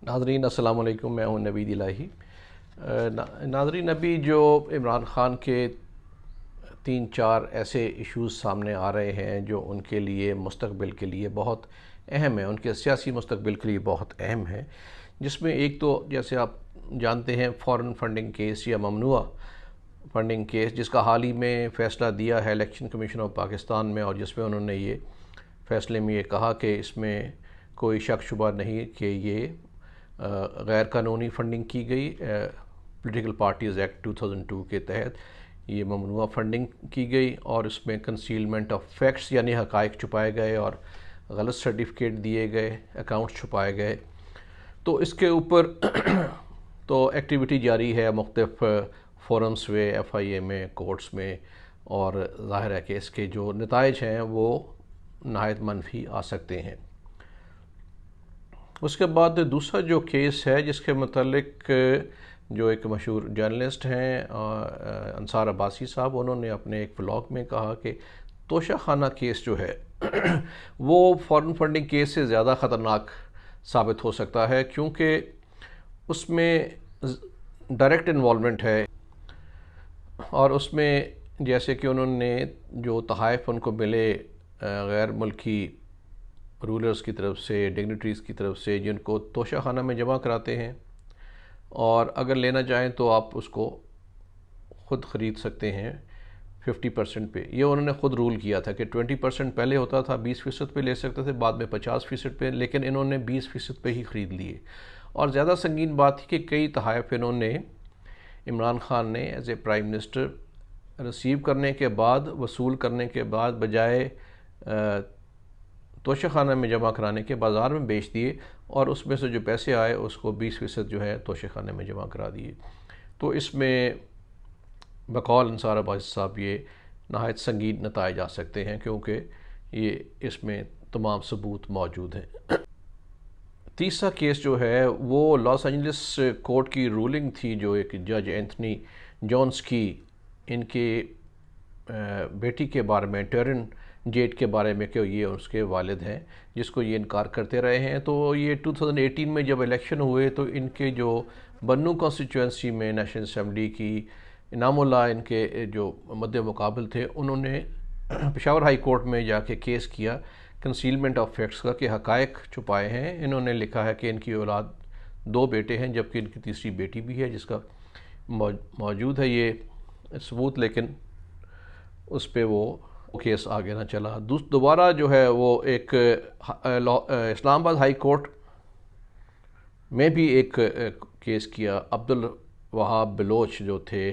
ناظرین السلام علیکم، میں ہوں نوید الہی۔ ناظرین، ابھی جو عمران خان کے 3-4 ایسے ایشوز سامنے آ رہے ہیں جو ان کے لیے مستقبل کے لیے بہت اہم ہیں، ان کے سیاسی مستقبل کے لیے بہت اہم ہے، جس میں ایک تو جیسے آپ جانتے ہیں فارن فنڈنگ کیس یا ممنوعہ فنڈنگ کیس، جس کا حال ہی میں فیصلہ دیا ہے الیکشن کمیشن آف پاکستان میں، اور جس میں انہوں نے یہ فیصلے میں یہ کہا کہ اس میں کوئی شک شبہ نہیں کہ یہ غیر قانونی فنڈنگ کی گئی۔ پولیٹیکل پارٹیز ایکٹ 2002 کے تحت یہ ممنوعہ فنڈنگ کی گئی، اور اس میں کنسیلمنٹ آف فیکٹس یعنی حقائق چھپائے گئے اور غلط سرٹیفکیٹ دیے گئے، اکاؤنٹس چھپائے گئے۔ تو اس کے اوپر تو ایکٹیویٹی جاری ہے مختلف فورمز میں، ایف آئی اے میں، کورٹس میں، اور ظاہر ہے کہ اس کے جو نتائج ہیں وہ نہایت منفی آ سکتے ہیں۔ اس کے بعد دوسرا جو کیس ہے جس کے متعلق جو ایک مشہور جرنلسٹ ہیں انصار عباسی صاحب، انہوں نے اپنے ایک بلاگ میں کہا کہ توشہ خانہ کیس جو ہے وہ فارن فنڈنگ کیس سے زیادہ خطرناک ثابت ہو سکتا ہے، کیونکہ اس میں ڈائریکٹ انوالومنٹ ہے، اور اس میں جیسے کہ انہوں نے جو تحائف ان کو ملے غیر ملکی رولرز کی طرف سے، ڈگنیٹریز کی طرف سے، جن کو توشہ خانہ میں جمع کراتے ہیں، اور اگر لینا چاہیں تو آپ اس کو خود خرید سکتے ہیں 50% پہ۔ یہ انہوں نے خود رول کیا تھا کہ 20% پہلے ہوتا تھا، 20% پہ لے سکتے تھے، بعد میں 50% پہ، لیکن انہوں نے 20% پہ ہی خرید لیے۔ اور زیادہ سنگین بات تھی کہ کئی تحائف انہوں نے عمران خان نے as a prime minister receive کرنے کے بعد، وصول کرنے کے بعد، بجائے توشہ خانہ میں جمع کرانے کے بازار میں بیچ دیے، اور اس میں سے جو پیسے آئے اس کو 20% جو ہے توشہ خانے میں جمع کرا دیے۔ تو اس میں بقول انصار عباسی صاحب یہ نہایت سنگین نتائج آ سکتے ہیں، کیونکہ یہ اس میں تمام ثبوت موجود ہیں۔ تیسرا کیس جو ہے وہ لاس اینجلس کورٹ کی رولنگ تھی، جو ایک جج اینتھنی جونز کی ان کے بیٹی کے بارے میں، ٹیرن جیٹ کے بارے میں، کہ یہ اس کے والد ہیں، جس کو یہ انکار کرتے رہے ہیں۔ تو یہ 2018 میں جب الیکشن ہوئے تو ان کے جو بنو کانسٹیچوئنسی میں نیشنل اسمبلی کی انعام اللہ ان کے جو مد مقابل تھے، انہوں نے پشاور ہائی کورٹ میں جا کے کیس کیا کنسیلمنٹ آف فیکٹس کا، کہ حقائق چھپائے ہیں۔ انہوں نے لکھا ہے کہ ان کی اولاد 2 بیٹے ہیں، جبکہ ان کی تیسری بیٹی بھی ہے، جس کا موجود ہے یہ ثبوت، لیکن اس پہ وہ کیس آگے نہ چلا۔ دوبارہ جو ہے وہ ایک اسلام آباد ہائی کورٹ میں بھی ایک کیس کیا۔ عبدالوہاب بلوچ جو تھے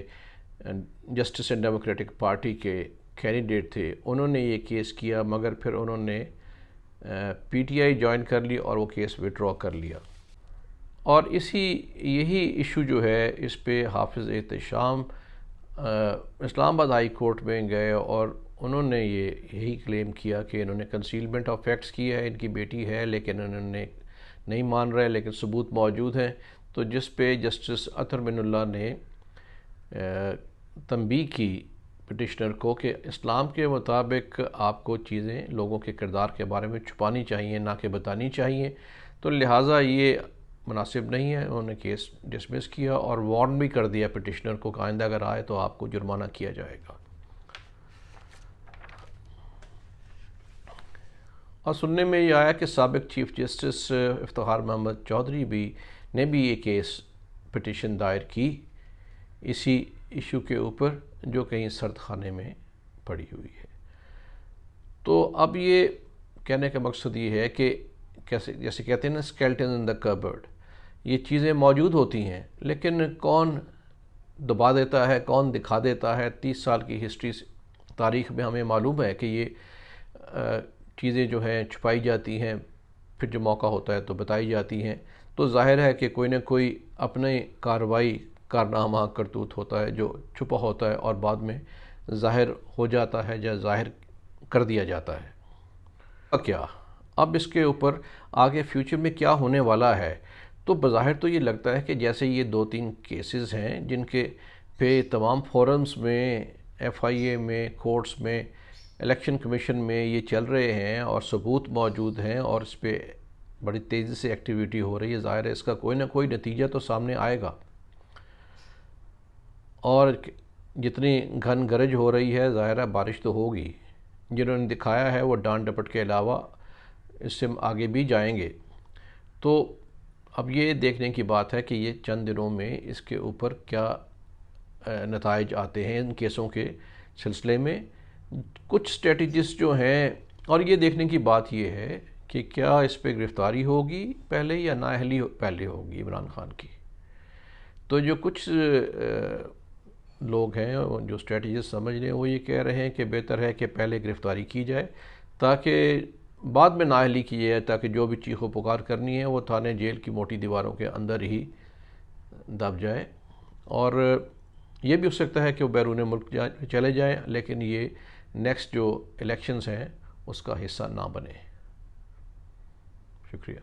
جسٹس اینڈ ڈیموکریٹک پارٹی کے کینڈیڈیٹ تھے، انہوں نے یہ کیس کیا، مگر پھر انہوں نے پی ٹی آئی جوائن کر لی اور وہ کیس وڈرا کر لیا۔ اور یہی ایشو جو ہے اس پہ حافظ احتشام اسلام آباد ہائی کورٹ میں گئے، اور انہوں نے یہی کلیم کیا کہ انہوں نے کنسیلمنٹ آف فیکٹس کی ہے، ان کی بیٹی ہے، لیکن انہوں نے نہیں مان رہے، لیکن ثبوت موجود ہیں۔ تو جس پہ جسٹس اطہر من اللہ نے تنبیہ کی پٹیشنر کو کہ اسلام کے مطابق آپ کو چیزیں لوگوں کے کردار کے بارے میں چھپانی چاہیے، نہ کہ بتانی چاہیے، تو لہٰذا یہ مناسب نہیں ہے۔ انہوں نے کیس ڈسمس کیا اور وارن بھی کر دیا پٹیشنر کو کہ آئندہ اگر آئے تو آپ کو جرمانہ کیا جائے گا۔ اور سننے میں یہ آیا کہ سابق چیف جسٹس افتخار محمد چودھری نے بھی یہ کیس پٹیشن دائر کی اسی ایشو کے اوپر، جو کہیں سرد خانے میں پڑی ہوئی ہے۔ تو اب یہ کہنے کا مقصد یہ ہے کہ جیسے کہتے ہیں نا اسکیلٹن ان دا کبرڈ، یہ چیزیں موجود ہوتی ہیں، لیکن کون دبا دیتا ہے، کون دکھا دیتا ہے۔ 30 سال کی ہسٹری تاریخ میں ہمیں معلوم ہے کہ یہ چیزیں جو ہیں چھپائی جاتی ہیں، پھر جو موقع ہوتا ہے تو بتائی جاتی ہیں۔ تو ظاہر ہے کہ کوئی نہ کوئی اپنے کارروائی کارنامہ کرتوت ہوتا ہے جو چھپا ہوتا ہے اور بعد میں ظاہر ہو جاتا ہے یا ظاہر کر دیا جاتا ہے۔ کیا اب اس کے اوپر آگے فیوچر میں کیا ہونے والا ہے؟ تو بظاہر تو یہ لگتا ہے کہ جیسے یہ 2-3 کیسز ہیں جن کے پہ تمام فورمز میں، ایف آئی اے میں، کورٹس میں، الیکشن کمیشن میں یہ چل رہے ہیں اور ثبوت موجود ہیں، اور اس پہ بڑی تیزی سے ایکٹیویٹی ہو رہی ہے، ظاہر ہے اس کا کوئی نہ کوئی نتیجہ تو سامنے آئے گا، اور جتنی گھن گرج ہو رہی ہے ظاہر ہے بارش تو ہوگی۔ جنہوں نے دکھایا ہے وہ ڈانٹ ڈپٹ کے علاوہ اس سے آگے بھی جائیں گے۔ تو اب یہ دیکھنے کی بات ہے کہ یہ چند دنوں میں اس کے اوپر کیا نتائج آتے ہیں ان کیسوں کے سلسلے میں۔ کچھ اسٹریٹجسٹ جو ہیں، اور یہ دیکھنے کی بات یہ ہے کہ کیا اس پہ گرفتاری ہوگی پہلے یا نااہلی پہلے ہوگی عمران خان کی۔ تو جو کچھ لوگ ہیں جو اسٹریٹجسٹ سمجھ رہے ہیں وہ یہ کہہ رہے ہیں کہ بہتر ہے کہ پہلے گرفتاری کی جائے تاکہ بعد میں نااہلی کی جائے، تاکہ جو بھی چیخ و پکار کرنی ہے وہ تھانے جیل کی موٹی دیواروں کے اندر ہی دب جائے، اور یہ بھی ہو سکتا ہے کہ وہ بیرون ملک چلے جائیں لیکن یہ نیکسٹ جو الیکشنز ہیں اس کا حصہ نہ بنے۔ شکریہ۔